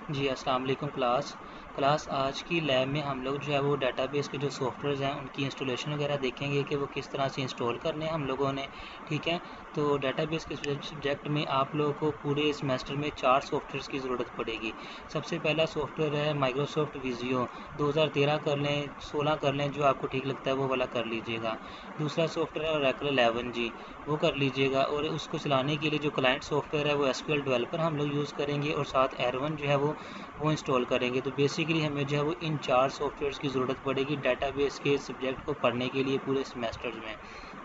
जी अस्सलाम वालेकुम क्लास आज की लैब में हम लोग जो है वो डेटाबेस के जो सॉफ्टवेयर्स हैं उनकी इंस्टॉलेशन वगैरह देखेंगे कि वो किस तरह से इंस्टॉल करने हैं हम लोगों ने। ठीक है, तो डेटाबेस के सब्जेक्ट में आप लोगों को पूरे सेमेस्टर में 4 सॉफ्टवेयर्स की ज़रूरत पड़ेगी। सबसे पहला सॉफ्टवेयर है माइक्रोसॉफ्ट विजियो, 2013 कर लें 16 कर लें, जो आपको ठीक लगता है वो वाला कर लीजिएगा। दूसरा सॉफ्टवेयर है ओरेकल 11 जी, वो कर लीजिएगा। और उसको चलाने के लिए जो क्लाइंट सॉफ्टवेयर है वो एसक्यूएल डेवलपर हम लोग यूज़ करेंगे, और साथ एरवन जो है वो इंस्टॉल करेंगे। तो बेसिकली हमें जो है वो इन 4 सॉफ्टवेयर्स की ज़रूरत पड़ेगी डेटाबेस के सब्जेक्ट को पढ़ने के लिए पूरे सेमेस्टर्स में।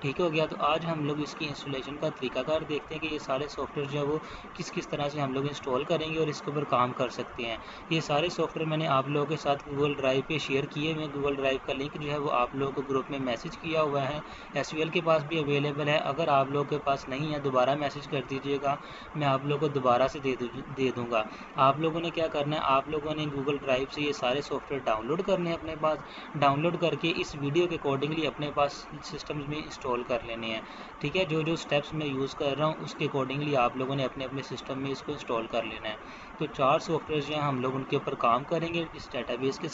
ठीक हो गया, तो आज हम लोग इसकी इंस्टॉलेशन का तरीकाकार देखते हैं कि ये सारे सॉफ्टवेयर जो है वो किस किस तरह से हम लोग इंस्टॉल करेंगे और इसके ऊपर काम कर सकते हैं। ये सारे सॉफ्टवेयर मैंने आप लोगों के साथ गूगल ड्राइव पे शेयर किए हुए हैं। गूगल ड्राइव का लिंक जो है वो आप लोगों को ग्रुप में मैसेज किया हुआ है, एसक्यूएल के पास भी अवेलेबल है। अगर आप लोगों के पास नहीं है दोबारा मैसेज कर दीजिएगा, मैं आप लोगों को दोबारा से दे दूँगा। आप लोगों ने क्या करना है, आप लोगों ने गूगल ड्राइव से ये सारे सॉफ्टवेयर डाउनलोड करने हैं अपने पास। डाउनलोड करके इस वीडियो के अकॉर्डिंगली अपने पास सिस्टम्स में इंस्टॉल कर लेने हैं। ठीक है, जो जो स्टेप्स मैं यूज़ कर रहा हूँ उसके अकॉर्डिंगली आप लोगों ने अपने अपने सिस्टम में इसको इंस्टॉल कर लेना है। तो 4 सॉफ्टवेयर जो हैं हम लोग उनके ऊपर काम करेंगे इस डेटाबेस के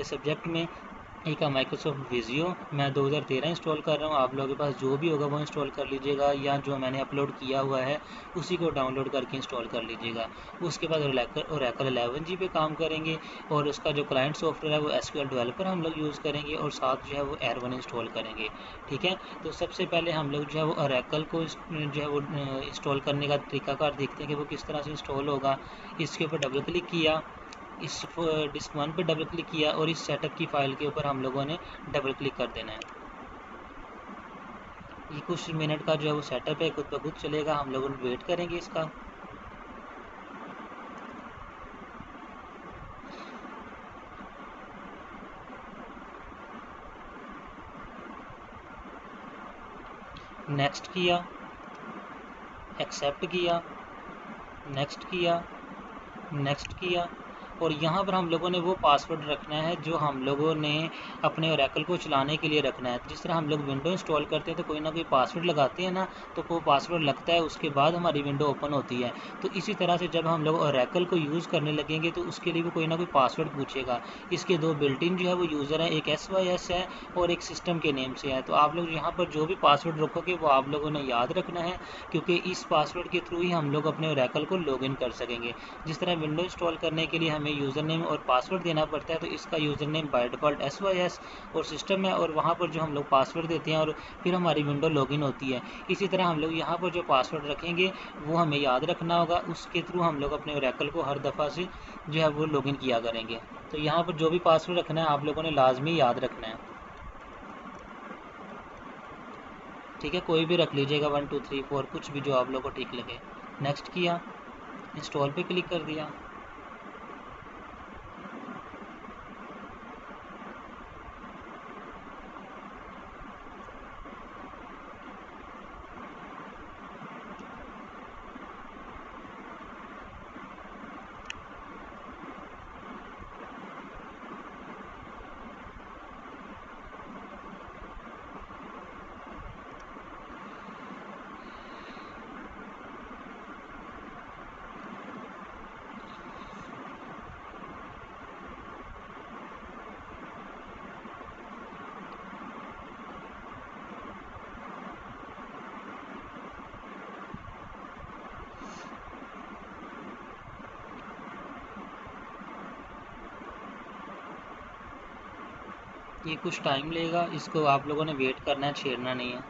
सब्जेक्ट में। एक है माइक्रोसॉफ्ट विजियो, मैं 2013 इंस्टॉल कर रहा हूँ। आप लोगों के पास जो भी होगा वो इंस्टॉल कर लीजिएगा, या जो मैंने अपलोड किया हुआ है उसी को डाउनलोड करके इंस्टॉल कर लीजिएगा। उसके बाद ओरेकल 11 जी पे काम करेंगे, और उसका जो क्लाइंट सॉफ्टवेयर है वो एसक्यूएल डेवलपर हम लोग यूज़ करेंगे, और साथ जो है वो एरवन इंस्टॉल करेंगे। ठीक है, तो सबसे पहले हम लोग जो है वो ओरेकल को जो है वो इंस्टॉल करने का तरीकाकार देखते हैं कि वो किस तरह से इंस्टॉल होगा। इसके ऊपर डबल क्लिक किया, इस डिस्क वन पे डबल क्लिक किया, और इस सेटअप की फ़ाइल के ऊपर हम लोगों ने डबल क्लिक कर देना है। ये कुछ मिनट का जो है वो सेटअप है, खुद ब खुद चलेगा, हम लोग वेट करेंगे इसका। नेक्स्ट किया, एक्सेप्ट किया, नेक्स्ट किया, नेक्स्ट किया, और यहाँ पर हम लोगों ने वो पासवर्ड रखना है जो हम लोगों ने अपने ओरेकल को चलाने के लिए रखना है। जिस तरह हम लोग विंडो इंस्टॉल करते हैं तो कोई ना कोई पासवर्ड लगाते हैं ना, तो वो पासवर्ड लगता है, उसके बाद हमारी विंडो ओपन होती है। तो इसी तरह से जब हम लोग ओरेकल को यूज़ करने लगेंगे तो उसके लिए भी कोई ना कोई पासवर्ड पूछेगा। इसके 2 बिल्ट इन जो है वो यूज़र है, एक SYS है और एक सिस्टम के नेम से है। तो आप लोग यहाँ पर जो भी पासवर्ड रखोगे वो आप लोगों ने याद रखना है, क्योंकि इस पासवर्ड के थ्रू ही हम लोग अपने ओरेकल को लॉगिन कर सकेंगे। जिस तरह विंडो इंस्टॉल करने के लिए हमें यूज़र नेम और पासवर्ड देना पड़ता है, तो इसका user name by default SYS और सिस्टम है, और वहाँ पर जो हम लोग पासवर्ड देते हैं और फिर हमारी विंडो लॉगिन होती है। इसी तरह हम लोग यहाँ पर जो पासवर्ड रखेंगे वो हमें याद रखना होगा, उसके थ्रू हम लोग अपने ओरेकल को हर दफ़ा से जो है वो लॉगिन किया करेंगे। तो यहाँ पर जो भी पासवर्ड रखना है आप लोगों ने लाजमी याद रखना है। ठीक है, कोई भी रख लीजिएगा, 1 2 3 4 कुछ भी जो आप लोगों को ठीक लगे। नेक्स्ट किया, इंस्टॉल पे क्लिक कर दिया। ये कुछ टाइम लेगा, इसको आप लोगों ने वेट करना है, छेड़ना नहीं है।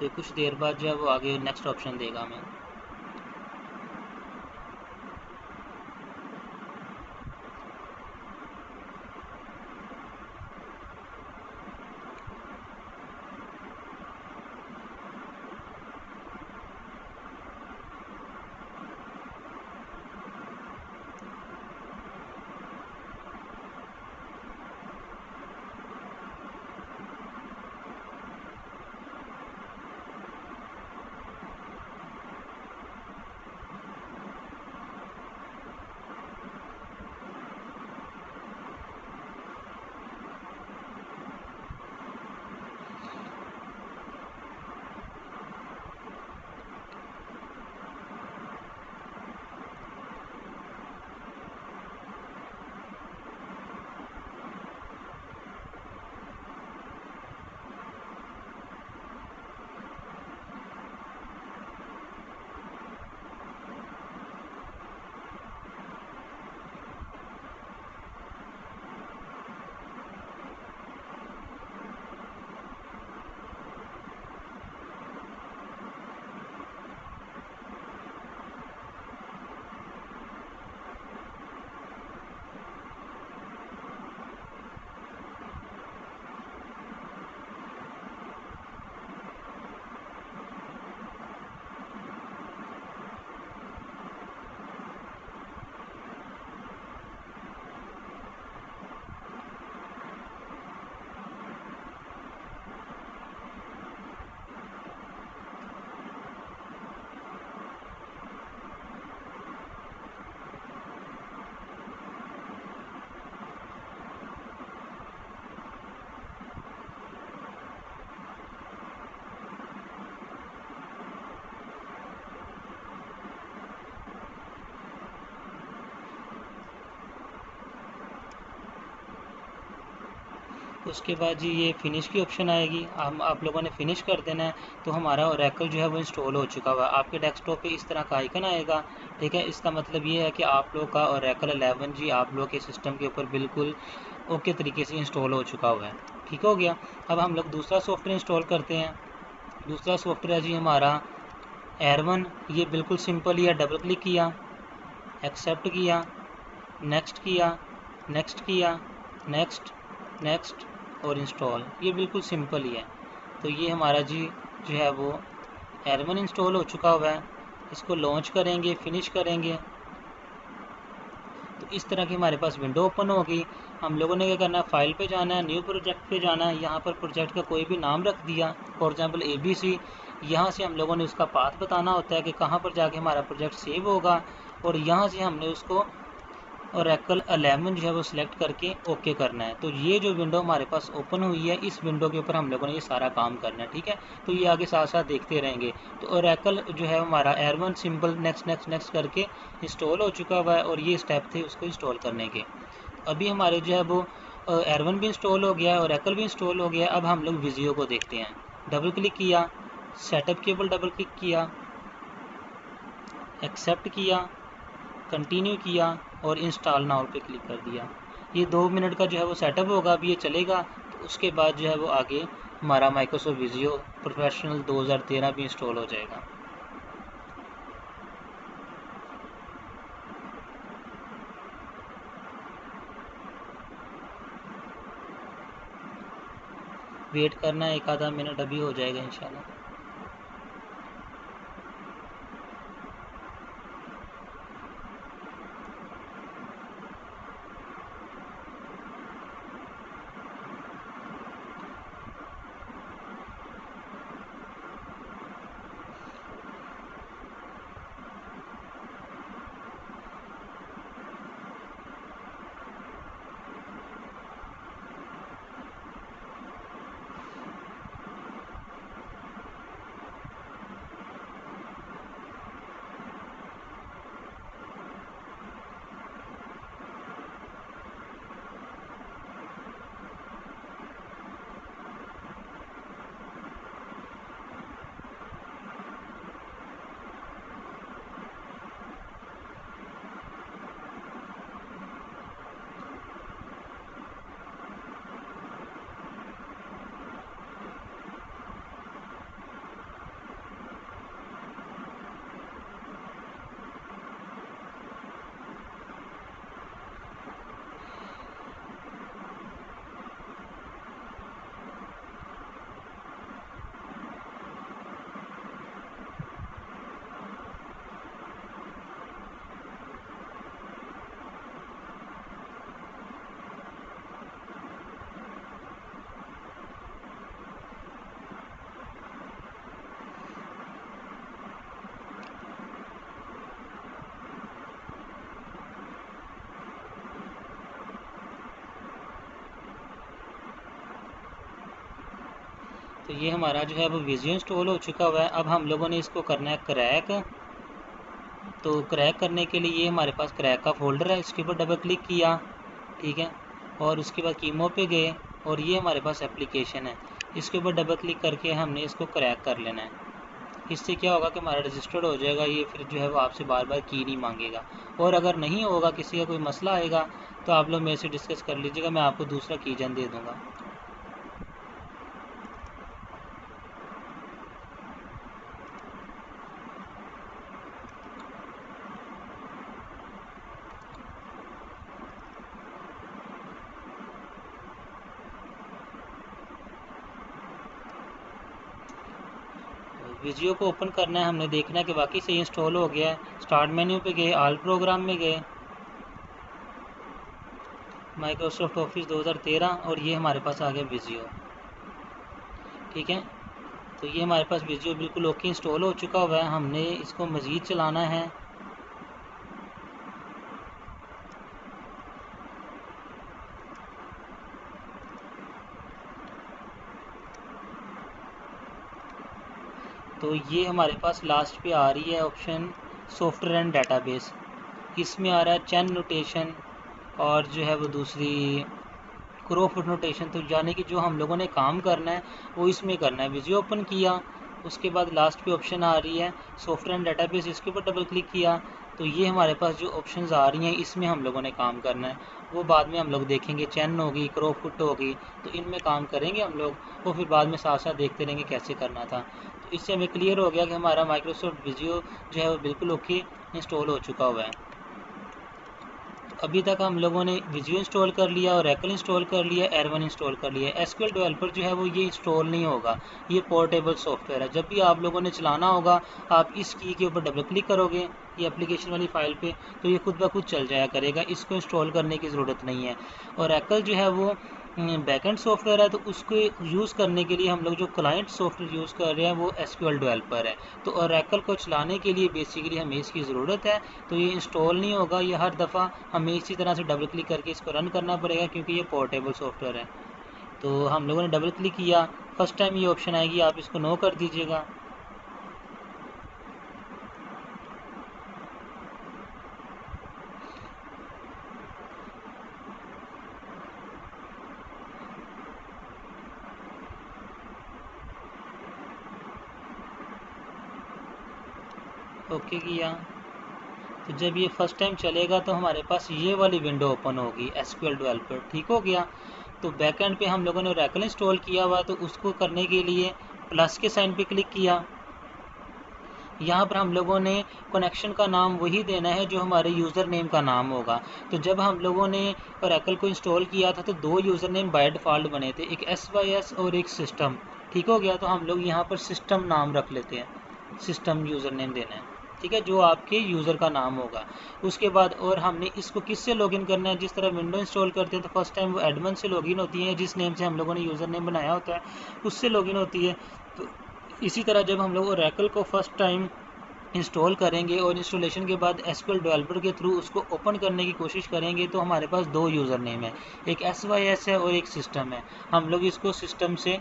तो कुछ देर बाद जो है वो आगे नेक्स्ट ऑप्शन देगा हमें। उसके बाद जी ये फिनिश की ऑप्शन आएगी, हम आप लोगों ने फिनिश कर देना है। तो हमारा ओरेकल जो है वो इंस्टॉल हो चुका हुआ है। आपके डेस्कटॉप पे इस तरह का आइकन आएगा, ठीक है। इसका मतलब ये है कि आप लोग का ओरेकल 11 जी आप लोग के सिस्टम के ऊपर बिल्कुल ओके तरीके से इंस्टॉल हो चुका हुआ है। ठीक हो गया। अब हम लोग दूसरा सॉफ्टवेयर इंस्टॉल करते हैं। दूसरा सॉफ्टवेयर है जी हमारा एयर1। ये बिल्कुल सिंपल ही है, डबल क्लिक किया, एक्सेप्ट किया, नेक्स्ट किया, नेक्स्ट किया, नेक्स्ट, नेक्स्ट और इंस्टॉल। ये बिल्कुल सिंपल ही है। तो ये हमारा जी जो है वो एयर1 इंस्टॉल हो चुका हुआ है। इसको लॉन्च करेंगे, फिनिश करेंगे, तो इस तरह की हमारे पास विंडो ओपन होगी। हम लोगों ने क्या करना है, फाइल पे जाना है, न्यू प्रोजेक्ट पे जाना है। यहाँ पर प्रोजेक्ट का कोई भी नाम रख दिया, फॉर एग्जांपल ABC। यहाँ से हम लोगों ने उसका पाथ बताना होता है कि कहाँ पर जाके हमारा प्रोजेक्ट सेव होगा, और यहाँ से हमने उसको ओरेकल 11 जो है वो सिलेक्ट करके ओके करना है। तो ये जो विंडो हमारे पास ओपन हुई है, इस विंडो के ऊपर हम लोगों ने ये सारा काम करना है, ठीक है। तो ये आगे साथ साथ देखते रहेंगे। तो ओरेकल जो है हमारा एयर1 सिंपल नेक्स्ट नेक्स्ट नेक्स्ट करके इंस्टॉल हो चुका हुआ है, और ये स्टेप थे उसको इंस्टॉल करने के। अभी हमारे जो है वो एयर1 भी इंस्टॉल हो गया है, ओरेकल भी इंस्टॉल हो गया है। अब हम लोग विजियो को देखते हैं। डबल क्लिक किया, सेटअप के ऊपर डबल क्लिक किया, एक्सेप्ट किया, कंटिन्यू किया और इंस्टॉल नाउ पे क्लिक कर दिया। ये 2 मिनट का जो है वो सेटअप होगा, अभी ये चलेगा। तो उसके बाद जो है वो आगे हमारा माइक्रोसॉफ्ट विजियो प्रोफेशनल 2013 भी इंस्टॉल हो जाएगा। वेट करना है, एक आधा मिनट, अभी हो जाएगा इंशाल्लाह। तो ये हमारा जो है वो विजियो इंस्टॉल हो चुका हुआ है। अब हम लोगों ने इसको करना है क्रैक। तो क्रैक करने के लिए ये हमारे पास क्रैक का फोल्डर है, इसके ऊपर डबल क्लिक किया, ठीक है। और उसके बाद कीमो पे गए, और ये हमारे पास एप्लीकेशन है, इसके ऊपर डबल क्लिक करके हमने इसको क्रैक कर लेना है। इससे क्या होगा कि हमारा रजिस्टर्ड हो जाएगा, ये फिर जो है वो आपसे बार बार की नहीं मांगेगा। और अगर नहीं होगा, किसी का कोई मसला आएगा, तो आप लोग मेरे से डिस्कस कर लीजिएगा, मैं आपको दूसरा कीजन दे दूँगा। विजियो को ओपन करना है, हमने देखना है कि वाकई से इंस्टॉल हो गया है। स्टार्ट मेन्यू पे गए, ऑल प्रोग्राम में गए, माइक्रोसॉफ्ट ऑफिस 2013, और ये हमारे पास आ गया विजियो, ठीक है। तो ये हमारे पास विजियो बिल्कुल ओके इंस्टॉल हो चुका हुआ है। हमने इसको मज़ीद चलाना है। तो ये हमारे पास लास्ट पे आ रही है ऑप्शन सॉफ्टवेयर एंड डेटाबेस। इसमें आ रहा है चैन नोटेशन, और जो है वो दूसरी क्रो फुट नोटेशन, तो यानी कि जो हम लोगों ने काम करना है वो इसमें करना है। विजियो ओपन किया, उसके बाद लास्ट पे ऑप्शन आ रही है सॉफ्टवेयर एंड डेटाबेस, इसके ऊपर डबल क्लिक किया तो ये हमारे पास जो ऑप्शंस आ रही हैं इसमें हम लोगों ने काम करना है। वो बाद में हम लोग देखेंगे, चैन होगी, क्रो फुट होगी, तो इनमें काम करेंगे हम लोग, वो फिर बाद में साथ साथ देखते रहेंगे कैसे करना था। तो इससे हमें क्लियर हो गया कि हमारा माइक्रोसॉफ्ट विजियो जो है वो बिल्कुल ओके इंस्टॉल हो चुका हुआ है। अभी तक हम लोगों ने विजुअल इंस्टॉल कर लिया, ओरेकल इंस्टॉल कर लिया, एरवन इंस्टॉल कर लिया। एसक्यूएल डेवलपर जो है वो ये इंस्टॉल नहीं होगा, ये पोर्टेबल सॉफ्टवेयर है। जब भी आप लोगों ने चलाना होगा आप इस की के ऊपर डबल क्लिक करोगे ये एप्लीकेशन वाली फाइल पे, तो ये खुद ब खुद चल जाया करेगा, इसको इंस्टॉल करने की ज़रूरत नहीं है। ओरेकल जो है वो बैकएंड सॉफ्टवेयर है, तो उसको यूज़ करने के लिए हम लोग जो क्लाइंट सॉफ्टवेयर यूज़ कर रहे हैं वो एसक्यूएल डेवलपर है। तो ओरेकल को चलाने के लिए बेसिकली हमें इसकी ज़रूरत है, तो ये इंस्टॉल नहीं होगा, ये हर दफ़ा हमें इसी तरह से डबल क्लिक करके इसको रन करना पड़ेगा क्योंकि ये पोर्टेबल सॉफ्टवेयर है। तो हम लोगों ने डबल क्लिक किया, फर्स्ट टाइम ये ऑप्शन आएगी, आप इसको नो कर दीजिएगा। ओके किया, तो जब ये फर्स्ट टाइम चलेगा तो हमारे पास ये वाली विंडो ओपन होगी एसक्यूएल डेवलपर, ठीक हो गया। तो बैकएंड पे हम लोगों ने ओरेकल इंस्टॉल किया हुआ, तो उसको करने के लिए प्लस के साइन पे क्लिक किया। यहाँ पर हम लोगों ने कनेक्शन का नाम वही देना है जो हमारे यूज़र नेम का नाम होगा। तो जब हम लोगों ने ओरेकल को इंस्टॉल किया था तो दो यूज़र नेम बाय डिफ़ॉल्ट बने थे, एक SYS और एक सिस्टम, ठीक हो गया। तो हम लोग यहाँ पर सिस्टम नाम रख लेते हैं, सिस्टम यूज़र नेम देना है, ठीक है, जो आपके यूज़र का नाम होगा। उसके बाद और हमने इसको किससे लॉगिन करना है, जिस तरह विंडो इंस्टॉल करते हैं तो फर्स्ट टाइम वो एडमिन से लॉगिन होती है, जिस नेम से हम लोगों ने यूज़र नेम बनाया होता है उससे लॉगिन होती है। तो इसी तरह जब हम लोग ओरेकल को फर्स्ट टाइम इंस्टॉल करेंगे और इंस्टॉलेशन के बाद एसक्यूएल डेवलपर के थ्रू उसको ओपन करने की कोशिश करेंगे तो हमारे पास दो यूज़र नेम है, एक SYS है और एक सिस्टम है। हम लोग इसको सिस्टम से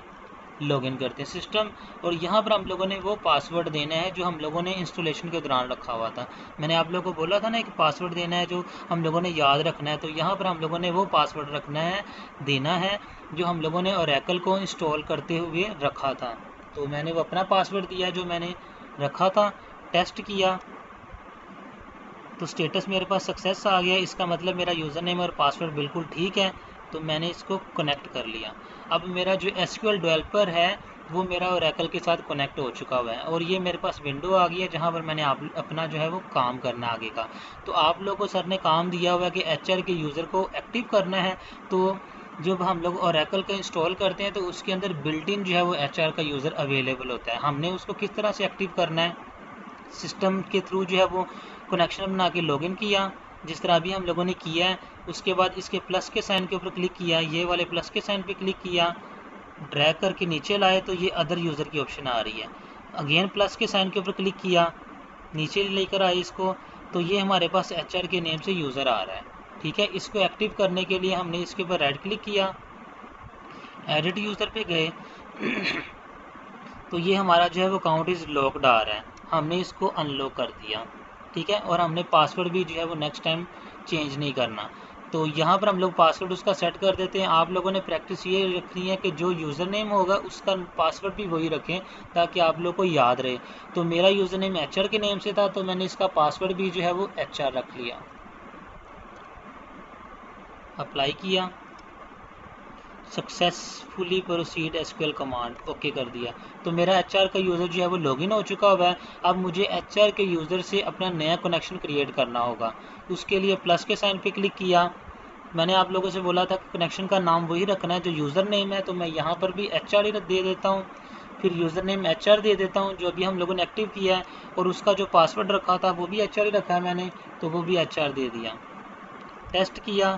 लॉगिन करते हैं, सिस्टम। और यहाँ पर हम लोगों ने वो पासवर्ड देना है जो हम लोगों ने इंस्टॉलेशन के दौरान रखा हुआ था। मैंने आप लोगों को बोला था ना एक पासवर्ड देना है जो हम लोगों ने याद रखना है, तो यहाँ पर हम लोगों ने वो पासवर्ड रखना है, देना है जो हम लोगों ने ओरेकल को इंस्टॉल करते हुए रखा था। तो मैंने वो अपना पासवर्ड दिया जो मैंने रखा था, टेस्ट किया तो स्टेटस मेरे पास सक्सेस आ गया, इसका मतलब मेरा यूज़र नेम और पासवर्ड बिल्कुल ठीक है। तो मैंने इसको कनेक्ट कर लिया। अब मेरा जो एसक्यूएल डेवलपर है वो मेरा ओरेकल के साथ कनेक्ट हो चुका हुआ है और ये मेरे पास विंडो आ गई है जहाँ पर मैंने अपना जो है वो काम करना आगे का। तो आप लोगों को सर ने काम दिया हुआ है कि एचआर के यूज़र को एक्टिव करना है। तो जब हम लोग ओरेकल का इंस्टॉल करते हैं तो उसके अंदर बिल्ट इन जो है वो एचआर का यूज़र अवेलेबल होता है। हमने उसको किस तरह से एक्टिव करना है, सिस्टम के थ्रू जो है वो कनेक्शन बना के लॉगिन किया, जिस तरह अभी हम लोगों ने किया है। उसके बाद इसके प्लस के साइन के ऊपर क्लिक किया, ये वाले प्लस के साइन पे क्लिक किया, ड्रैग करके नीचे लाए तो ये अदर यूज़र की ऑप्शन आ रही है। अगेन प्लस के साइन के ऊपर क्लिक किया, नीचे लेकर आए इसको, तो ये हमारे पास एचआर के नेम से यूज़र आ रहा है, ठीक है। इसको एक्टिव करने के लिए हमने इसके ऊपर राइट क्लिक किया, एडिट यूज़र पे गए तो ये हमारा जो है वो अकाउंट इज़ लॉक्ड आ रहा है, हमने इसको अनलॉक कर दिया, ठीक है। और हमने पासवर्ड भी जो है वो नेक्स्ट टाइम चेंज नहीं करना। तो यहाँ पर हम लोग पासवर्ड उसका सेट कर देते हैं। आप लोगों ने प्रैक्टिस ये रखनी है कि जो यूज़र नेम होगा उसका पासवर्ड भी वही रखें ताकि आप लोग को याद रहे। तो मेरा यूज़र नेम एचआर के नेम से था तो मैंने इसका पासवर्ड भी जो है वो एचआर रख लिया, अप्लाई किया, successfully proceed SQL command, okay कर दिया। तो मेरा एचआर का यूज़र जो है वो लॉगिन हो चुका हुआ है। अब मुझे एचआर के यूज़र से अपना नया कनेक्शन क्रिएट करना होगा। उसके लिए प्लस के साइन पे क्लिक किया। मैंने आप लोगों से बोला था कि कनेक्शन का नाम वही रखना है जो यूज़र नेम है, तो मैं यहाँ पर भी एचआर ही दे देता हूँ, फिर यूज़र नेम एचआर दे देता हूँ जो अभी हम लोगों ने एक्टिव किया है, और उसका जो पासवर्ड रखा था वो भी एचआर ही रखा है मैंने, तो वो भी एचआर दे दिया। टेस्ट किया,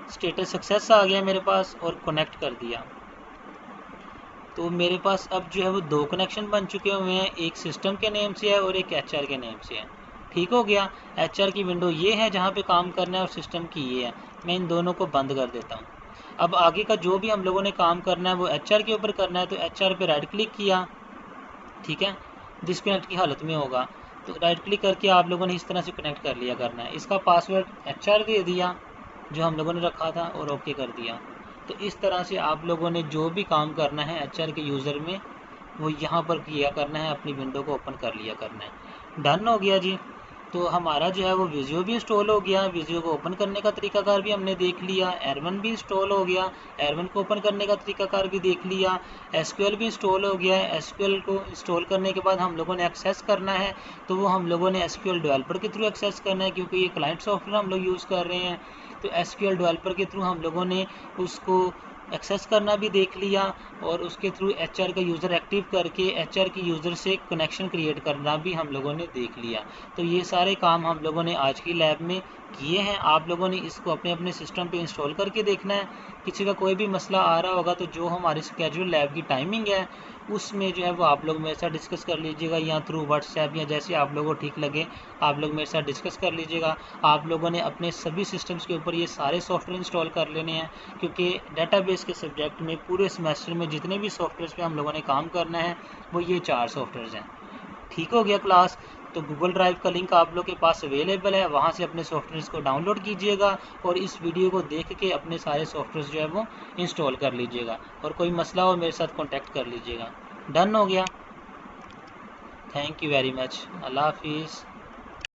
स्टेटस सक्सेस आ गया मेरे पास और कनेक्ट कर दिया। तो मेरे पास अब जो है वो दो कनेक्शन बन चुके हुए हैं, एक सिस्टम के नेम से है और एक एचआर के नेम से है, ठीक हो गया। एचआर की विंडो ये है जहाँ पे काम करना है और सिस्टम की ये है। मैं इन दोनों को बंद कर देता हूँ। अब आगे का जो भी हम लोगों ने काम करना है वो एचआर के ऊपर करना है, तो एचआर पे राइट क्लिक किया, ठीक है, डिस्कनेक्ट की हालत में होगा। तो राइट क्लिक करके आप लोगों ने इस तरह से कनेक्ट कर लिया करना है। इसका पासवर्ड एचआर दे दिया जो हम लोगों ने रखा था और ओके कर दिया। तो इस तरह से आप लोगों ने जो भी काम करना है HR के यूज़र में वो यहाँ पर किया करना है, अपनी विंडो को ओपन कर लिया करना है। डन हो गया जी। तो हमारा जो है वो विजुअल भी इंस्टॉल हो गया, विजुअल को ओपन करने का तरीकाकार भी हमने देख लिया, एरवन भी इंस्टॉल हो गया, एरवन को ओपन करने का तरीकाकार भी देख लिया, SQL भी इंस्टॉल हो गया है। SQL को इंस्टॉल करने के बाद हम लोगों ने एक्सेस करना है, तो वो हम लोगों ने SQL डेवलपर के थ्रू एक्सेस करना है, क्योंकि ये क्लाइंट सॉफ्टवेयर हम लोग यूज़ कर रहे हैं। तो SQL डेवलपर के थ्रू हम लोगों ने उसको एक्सेस करना भी देख लिया, और उसके थ्रू HR का यूज़र एक्टिव करके HR की यूज़र से कनेक्शन क्रिएट करना भी हम लोगों ने देख लिया। तो ये सारे काम हम लोगों ने आज की लैब में किए हैं। आप लोगों ने इसको अपने अपने सिस्टम पे इंस्टॉल करके देखना है। किसी का कोई भी मसला आ रहा होगा तो जो हमारी स्केड्यूल लैब की टाइमिंग है उसमें जो है वो आप लोग मेरे साथ डिस्कस कर लीजिएगा, या थ्रू व्हाट्सएप या जैसे आप लोगों को ठीक लगे आप लोग मेरे साथ डिस्कस कर लीजिएगा। आप लोगों ने अपने सभी सिस्टम्स के ऊपर ये सारे सॉफ्टवेयर इंस्टॉल कर लेने हैं, क्योंकि डेटाबेस के सब्जेक्ट में पूरे सेमेस्टर में जितने भी सॉफ्टवेयर पे हम लोगों ने काम करना है वो ये 4 सॉफ्टवेयर हैं। ठीक हो गया क्लास। तो गूगल ड्राइव का लिंक आप लोग के पास अवेलेबल है, वहाँ से अपने सॉफ्टवेयर को डाउनलोड कीजिएगा और इस वीडियो को देख के अपने सारे सॉफ्टवेयर जो है वो इंस्टॉल कर लीजिएगा, और कोई मसला हो मेरे साथ कॉन्टैक्ट कर लीजिएगा। डन हो गया। Thank you very much. अल्लाह हाफिज़।